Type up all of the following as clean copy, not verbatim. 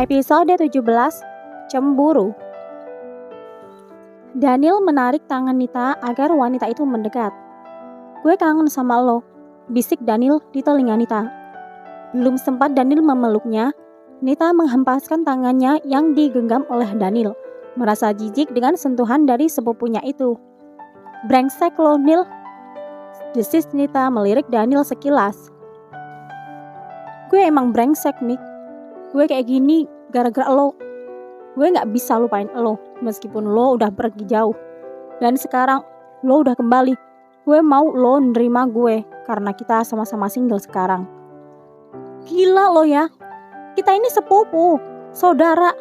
Episode 17, Cemburu. Daniel menarik tangan Nita agar wanita itu mendekat. "Gue kangen sama lo," bisik Daniel di telinga Nita. Belum sempat Daniel memeluknya, Nita menghempaskan tangannya yang digenggam oleh Daniel, merasa jijik dengan sentuhan dari sepupunya itu. "Brengsek lo, Nil," desis Nita melirik Daniel sekilas. "Gue emang brengsek, Nick. Gue kayak gini gara-gara lo. Gue gak bisa lupain lo meskipun lo udah pergi jauh. Dan sekarang lo udah kembali. Gue mau lo nerima gue karena kita sama-sama single sekarang." "Gila lo ya. Kita ini sepupu, saudara.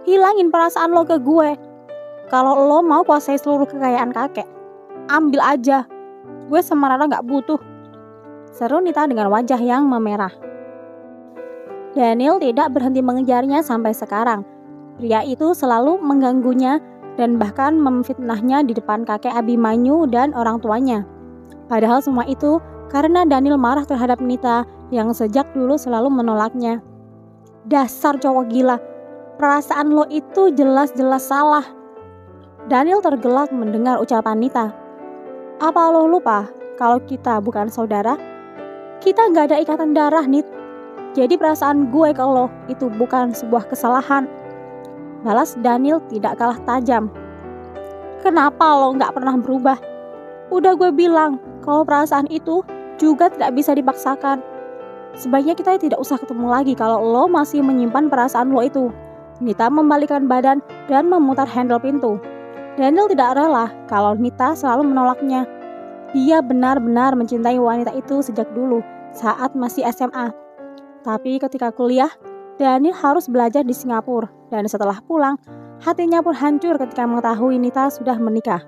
Hilangin perasaan lo ke gue. Kalau lo mau kuasai seluruh kekayaan kakek, ambil aja. Gue sama Rara gak butuh," seru Nita dengan wajah yang memerah. Daniel tidak berhenti mengejarnya sampai sekarang. Pria itu selalu mengganggunya dan bahkan memfitnahnya di depan kakek Abimanyu dan orang tuanya. Padahal semua itu karena Daniel marah terhadap Nita yang sejak dulu selalu menolaknya. "Dasar cowok gila, perasaan lo itu jelas-jelas salah." Daniel tergelak mendengar ucapan Nita. "Apa lo lupa kalau kita bukan saudara? Kita gak ada ikatan darah, Nit. Jadi perasaan gue ke lo itu bukan sebuah kesalahan," balas Daniel tidak kalah tajam. "Kenapa lo gak pernah berubah? Udah gue bilang kalau perasaan itu juga tidak bisa dipaksakan. Sebaiknya kita tidak usah ketemu lagi kalau lo masih menyimpan perasaan lo itu." Nita membalikkan badan dan memutar handle pintu. Daniel tidak rela kalau Nita selalu menolaknya. Dia benar-benar mencintai wanita itu sejak dulu saat masih SMA. Tapi ketika kuliah, Daniel harus belajar di Singapura dan setelah pulang, hatinya pun hancur ketika mengetahui Nita sudah menikah.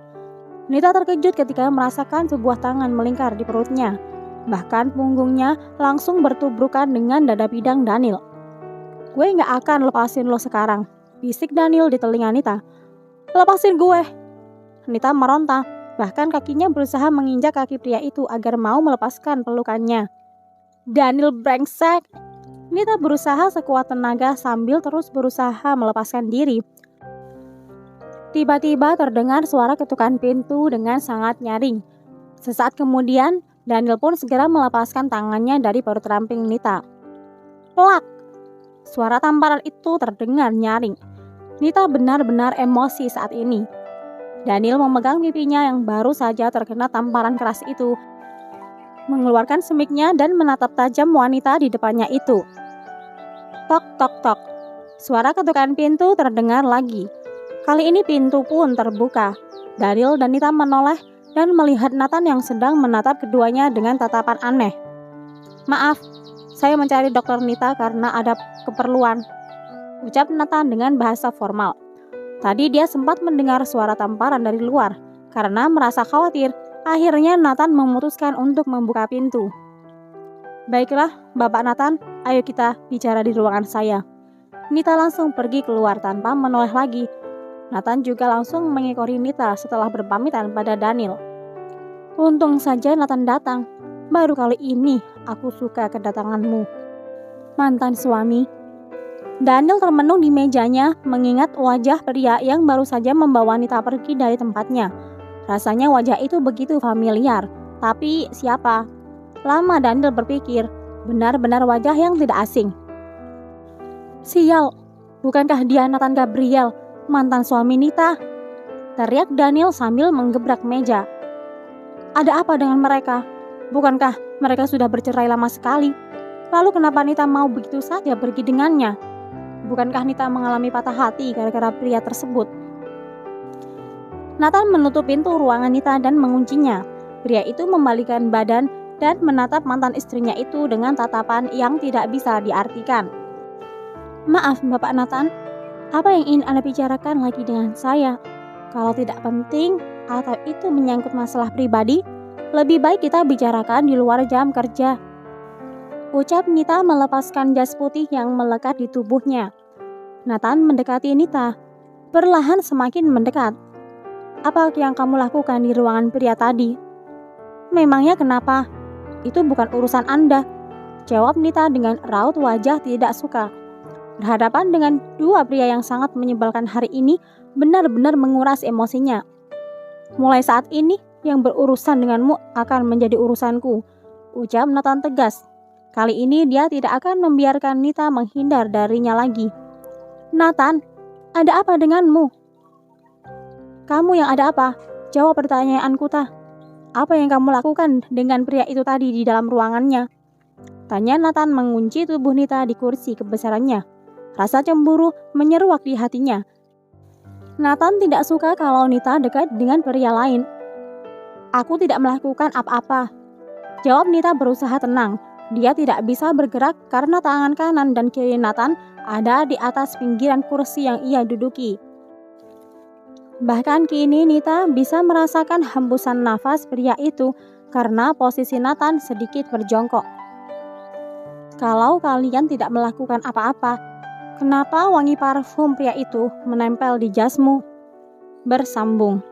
Nita terkejut ketika merasakan sebuah tangan melingkar di perutnya. Bahkan punggungnya langsung bertubrukan dengan dada bidang Daniel. "Gue gak akan lepasin lo sekarang," bisik Daniel di telinga Nita. "Lepasin gue!" Nita meronta, bahkan kakinya berusaha menginjak kaki pria itu agar mau melepaskan pelukannya. "Daniel brengsek!" Nita berusaha sekuat tenaga sambil terus berusaha melepaskan diri. Tiba-tiba terdengar suara ketukan pintu dengan sangat nyaring. Sesaat kemudian, Daniel pun segera melepaskan tangannya dari perut ramping Nita. Plak! Suara tamparan itu terdengar nyaring. Nita benar-benar emosi saat ini. Daniel memegang pipinya yang baru saja terkena tamparan keras itu, mengeluarkan semiknya dan menatap tajam wanita di depannya itu. Tok tok tok. Suara ketukan pintu terdengar lagi. Kali ini pintu pun terbuka. Daniel dan Nita menoleh dan melihat Nathan yang sedang menatap keduanya dengan tatapan aneh. "Maaf, saya mencari Dokter Nita karena ada keperluan," ucap Nathan dengan bahasa formal. Tadi dia sempat mendengar suara tamparan dari luar. Karena merasa khawatir, akhirnya Nathan memutuskan untuk membuka pintu. "Baiklah, Bapak Nathan, ayo kita bicara di ruangan saya." Nita langsung pergi keluar tanpa menoleh lagi. Nathan juga langsung mengikori Nita setelah berpamitan pada Daniel. "Untung saja Nathan datang. Baru kali ini aku suka kedatanganmu, mantan suami." Daniel termenung di mejanya mengingat wajah pria yang baru saja membawa Nita pergi dari tempatnya. Rasanya wajah itu begitu familiar, tapi siapa? Lama Daniel berpikir, benar-benar wajah yang tidak asing. "Sial, bukankah dia Nathan Gabriel, mantan suami Nita?" teriak Daniel sambil menggebrak meja. "Ada apa dengan mereka? Bukankah mereka sudah bercerai lama sekali? Lalu kenapa Nita mau begitu saja pergi dengannya? Bukankah Nita mengalami patah hati gara-gara pria tersebut?" Nathan menutup pintu ruangan Nita dan menguncinya. Pria itu membalikkan badan dan menatap mantan istrinya itu dengan tatapan yang tidak bisa diartikan. "Maaf Bapak Nathan, apa yang ingin Anda bicarakan lagi dengan saya? Kalau tidak penting atau itu menyangkut masalah pribadi, lebih baik kita bicarakan di luar jam kerja," ucap Nita melepaskan jas putih yang melekat di tubuhnya. Nathan mendekati Nita, perlahan semakin mendekat. "Apa yang kamu lakukan di ruangan pria tadi?" Memangnya kenapa? Itu bukan urusan Anda, jawab Nita dengan raut wajah tidak suka. Berhadapan dengan dua pria yang sangat menyebalkan hari ini benar-benar menguras emosinya. Mulai saat ini, yang berurusan denganmu akan menjadi urusanku, ucap Nathan tegas. Kali ini dia tidak akan membiarkan Nita menghindar darinya lagi. Nathan, ada apa denganmu? Kamu yang ada apa? Jawab pertanyaanku ta. Apa yang kamu lakukan dengan pria itu tadi di dalam ruangannya? Tanya Nathan mengunci tubuh Nita di kursi kebesarannya. Rasa cemburu menyeruak di hatinya. Nathan tidak suka kalau Nita dekat dengan pria lain. Aku tidak melakukan apa-apa, jawab Nita berusaha tenang. Dia tidak bisa bergerak karena tangan kanan dan kiri Nathan ada di atas pinggiran kursi yang ia duduki. Bahkan kini Nita bisa merasakan hembusan nafas pria itu karena posisi Nathan sedikit berjongkok. Kalau kalian tidak melakukan apa-apa, kenapa wangi parfum pria itu menempel di jasmu? Bersambung.